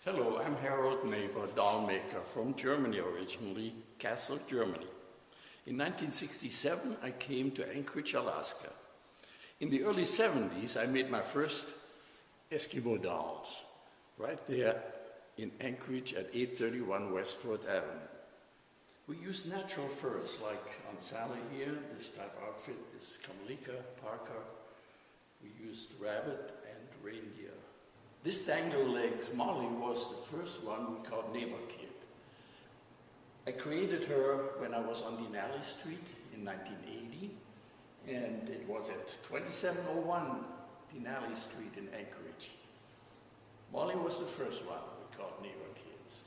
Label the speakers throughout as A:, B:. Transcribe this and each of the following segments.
A: Hello, I'm Harald Naber, doll maker from Germany originally, Kassel, Germany. In 1967, I came to Anchorage, Alaska. In the early 70s, I made my first Eskimo dolls, right there in Anchorage at 831 West 4th Avenue. We used natural furs, like on Sally here, this type outfit, this Kamalika, parka. We used rabbit and reindeer. This dangle legs Molly was the first one we called Neighbor Kid. I created her when I was on Denali Street in 1980, and it was at 2701 Denali Street in Anchorage. Molly was the first one we called Neighbor Kids.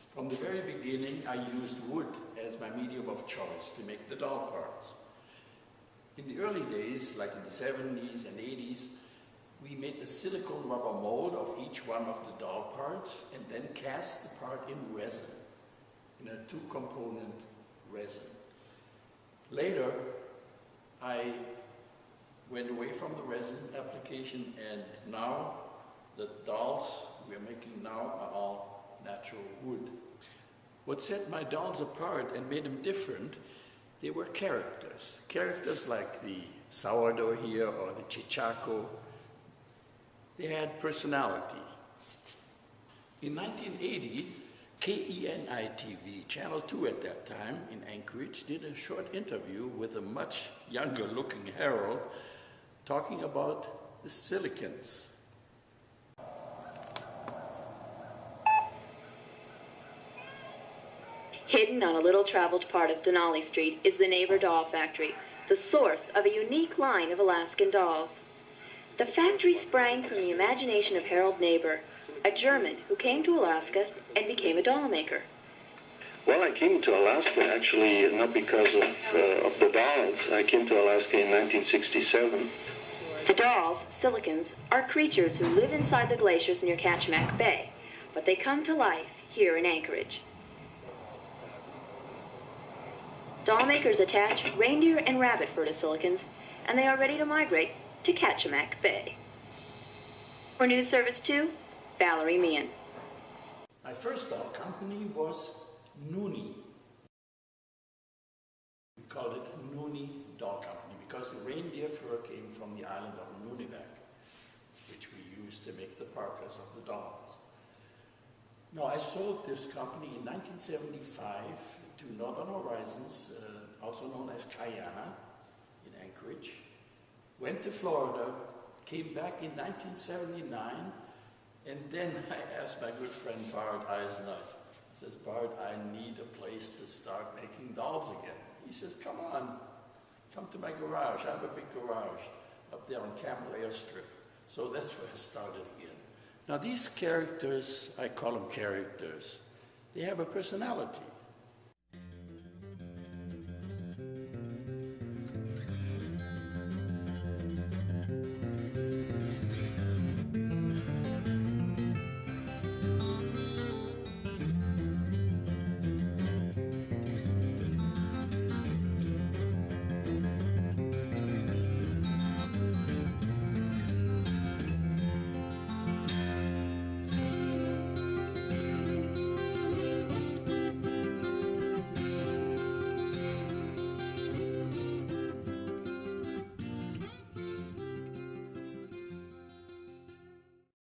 A: From the very beginning, I used wood as my medium of choice to make the doll parts. In the early days, like in the 70s and 80s, we made a silicone rubber mold of each one of the doll parts and then cast the part in resin, in a two-component resin. Later, I went away from the resin application, and now the dolls we're making now are all natural wood. What set my dolls apart and made them different, they were characters. Characters like the sourdough here or the chichaco. They had personality. In 1980, KENI-TV, Channel 2 at that time in Anchorage, did a short interview with a much younger looking Harold talking about the silicons.
B: Hidden on a little traveled part of Denali Street is the Naber Doll Factory, the source of a unique line of Alaskan dolls. The factory sprang from the imagination of Harald Naber, a German who came to Alaska and became a doll maker.
C: Well, I came to Alaska actually not because of the dolls. I came to Alaska in 1967.
B: The dolls, silicons, are creatures who live inside the glaciers near Kachemak Bay, but they come to life here in Anchorage. Doll makers attach reindeer and rabbit fur to silicons, and they are ready to migrate to Kachemak Bay. For News Service 2, Valerie Meehan.
A: My first doll company was Noonie. We called it Noonie Doll Company because the reindeer fur came from the island of Nunivak, which we used to make the parkas of the dolls. Now, I sold this company in 1975 to Northern Horizons, also known as Kayana, in Anchorage. Went to Florida, came back in 1979, and then I asked my good friend Bart Eisner, I says, Bart, I need a place to start making dolls again. He says, come on, come to my garage. I have a big garage up there on Camel Airstrip. So that's where I started again. Now these characters, I call them characters, they have a personality.